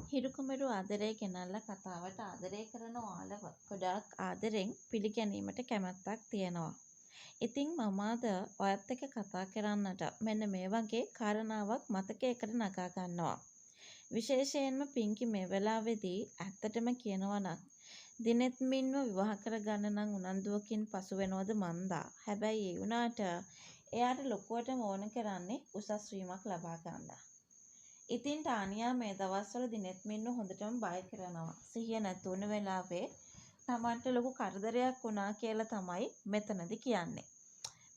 හිරුකුමරු ආදරය ගෙනල්ලා කතාවට ආදරය කරන ඔයාලව ගොඩාක් ආදරෙන් පිළිගැනීමට කැමැත්තක් තියෙනවා. ඉතින් මම අද ඔයත් එක්ක කතා කරන්නට මෙන්න මේ වගේ කාරණාවක් මතකයකට නගා ගන්නවා. විශේෂයෙන්ම පින්කි මේ වෙලාවේදී ඇත්තටම කියනවා නම් දිනෙත් මින්ව විවාහ කරගන්න නම් උනන්දුවකින් පසු වෙනවද මන්දා. හැබැයි ඒ වුණාට එයාට ලොකුවටම ඕන කරන්නේ උසස් වීමක් ලබා ගන්න. ඉතින් ටානියා මේ දවස්වල දිනෙත් මින්ව හොඳටම බය කරනවා. සිහිය නැතුණු වෙලාවේ තමන්ට ලොකු කරදරයක් වුණා කියලා තමයි මෙතනදි කියන්නේ.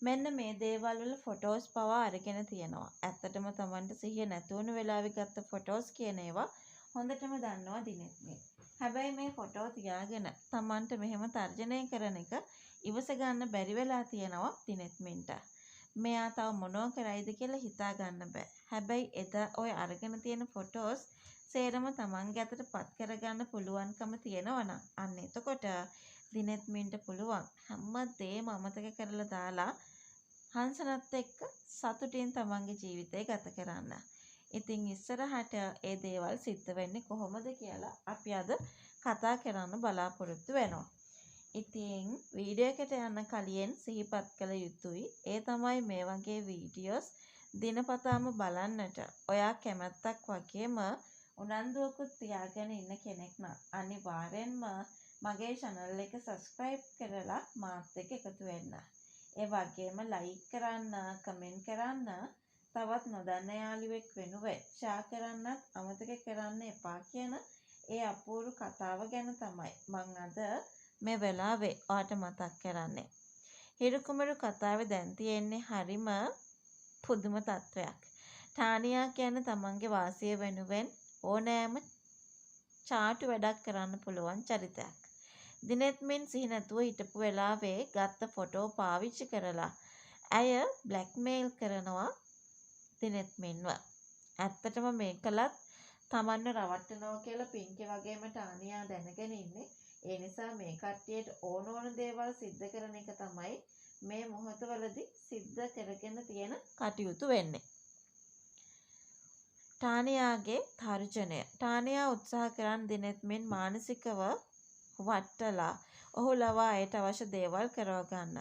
මෙන්න මේ දේවල් වල ෆොටෝස් පවා අරගෙන තියෙනවා. ඇත්තටම තමන්ට සිහිය නැතුණු වෙලාවේ ගත්ත ෆොටෝස් කියන ඒවා හොඳටම දන්නවා දිනෙත් මින්. හැබැයි මේ ෆොටෝ තියාගෙන තමන්ට මෙහෙම තර්ජනය කරන එක ඉවස ගන්න බැරි වෙලා තියෙනවා දිනෙත් මින්ට. මෙයා තව මොනව කරයිද කියලා හිතා ගන්න බෑ. හැබැයි එදා ඔය අරගෙන තියෙන ෆොටෝස් සේරම තමන්ගේ අතට පත් කරගන්න පුළුවන්කම තියෙනවා නම් අන්න එතකොට දිනෙත් මින්ට පුළුවන් හැමදේම අමතක කරලා දාලා හංසනත් එක්ක සතුටින් තමන්ගේ ජීවිතය ගත කරන්න. ඉතින් ඉස්සරහට ඒ දේවල් සිද්ධ වෙන්නේ කොහොමද කියලා අපි අද කතා කරන්න බලාපොරොත්තු වෙනවා. ඉතින් වීඩියෝ එකට යන්න කලින් සිහිපත් කළ යුතුයි. ඒ තමයි මේ වගේ වීඩියෝස් දිනපතාම බලන්නට ඔයා කැමැත්තක් වගේම උනන්දුවකුත් තියාගෙන ඉන්න කෙනෙක් නම් අනිවාර්යෙන්ම මගේ channel එක subscribe කරලා මාත් එක්ක එකතු වෙන්න. ඒ වගේම like කරන්න, comment කරන්න, තවත් නොදන්න යාළුවෙක් වෙනුවෙන් share කරන්නත් අමතක කරන්න එපා කියන ඒ අපූර්ව කතාව ගැන තමයි මම අද මේ වෙලාවේ ඔයාට මතක් කරන්නේ. හිරුකුමරු කතාවේ දැන් තියෙන්නේ හරිම පුදුම තත්වයක්. ටානියා කියන්නේ තමන්ගේ වාසිය වෙනුවෙන් ඕනෑම චාටු වැඩක් කරන්න පුළුවන් චරිතයක්. දිනෙත් මින් සිහි නැතුව හිටපු වෙලාවේ ගත්ත ෆොටෝ පාවිච්චි කරලා ඇය බ්ලැක්මේල් කරනවා දිනෙත් මින්ව. ඇත්තටම මේකලත් තමන්ව රවට්ටනවා කියලා පින්කි වගේම ටානියා දැනගෙන ඉන්නේ. ඒ නිසා මේ කට්ටියට ඕන දේවල් සිද්ධ කරන එක තමයි මේ මොහොතවලදී සිද්ධ කරගෙන තියෙන කටයුතු වෙන්නේ. ටානියාගේ තර්ජනය. ටානියා උත්සාහ කරන් දිනෙත් මින් මානසිකව වටලා ඔහු ලවා ඇයට අවශ්‍ය දේවල් කරව ගන්න.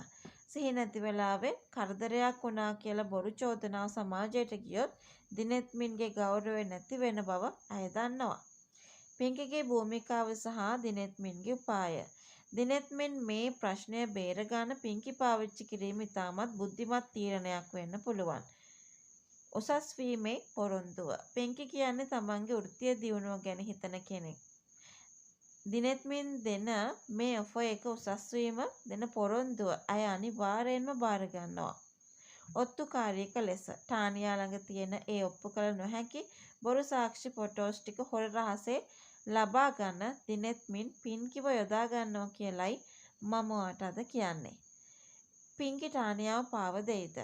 සිහි නැති වෙලාවේ කරදරයක් වුණා කියලා බොරු චෝදනාව සමාජයට ගියොත් දිනෙත් මින්ගේ ගෞරවය නැති වෙන බව ඇය දන්නවා. පින්කිගේ භූමිකාව සහ දිනෙත් මින්ගේ උපාය. දිනෙත් මින් මේ ප්‍රශ්නය බේරගන්න පින්කි පාවිච්චි කිරීම ඉතාමත් බුද්ධිමත් තීරණයක් වෙන්න පුළුවන්. උසස් වීමේ පොරොන්දුව. පින්කි කියන්නේ තමන්ගේ වෘත්තීය දියුණුව ගැන හිතන කෙනෙක්. දිනෙත් මින් දෙන මේ ඔෆර් එක උසස් වීම දෙන පොරොන්දුව අය අනිවාර්යෙන්ම බාර ගන්නවා. ඔත්තුකාරියක ලෙස ටානියා ළඟ තියෙන ඒ ඔප්පු කළ නොහැකි බොරු සාක්ෂි ෆොටෝස් ටික හොර රහසේ ලබා ගන්න දිනෙත් මින් පින්කිව යොදා ගන්නවා කියලයි මම ඔයාට අද කියන්නේ. පින්කි ටානියාව පාව දෙයිද?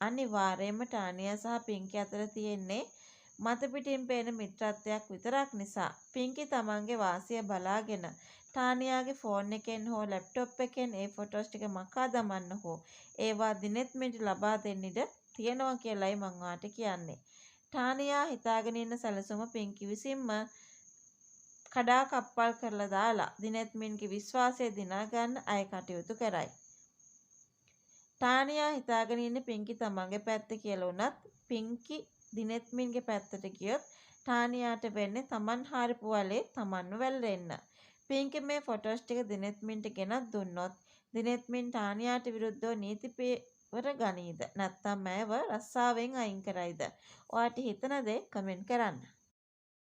අනිවාර්යයෙන්ම ටානියා සහ පින්කි අතර තියෙන්නේ මත පිටින් පේන මිත්‍රත්වයක් විතරක් නිසා පින්කි තමන්ගේ වාසිය බලාගෙන ටානියාගේ ෆෝන් එකෙන් හෝ ලැප්ටොප් එකෙන් ඒ ෆොටෝස් ටික මකා දමන්න හෝ ඒවා දිනෙත් මින්ට ලබා දෙන්න ඉඩ තියෙනවා කියලයි මම ඔයාට කියන්නේ. ටානියා හිතාගෙන ඉන්න සැලසුම පින්කි විසින්ම කඩා කප්පල් කරලා දාලා දිනෙත් මින්ගේ විශ්වාසය දිනා ගන්න අය කටයුතු කරයි. ටානියා හිතාගෙන ඉන්නේ පින්කි තමන්ගේ පැත්ත කියලා උනත් පින්කි දිනෙත් මින්ගේ පැත්තට ගියොත් ටානියාට වෙන්නේ තමන් හාරපු වලේ තමන්ව වැල්ලෙන්න. පින්කි මේ ෆොටෝස් ටික දිනෙත් මින්ට ගෙනත් දුන්නොත් දිනෙත් මින් ටානියාට විරුද්ධව නීති පියවර ගනීද? නැත්නම් ඇයව රස්සාවෙන් අයින් කරයිද? ඔයාට හිතන දේ කමෙන්ට් කරන්න.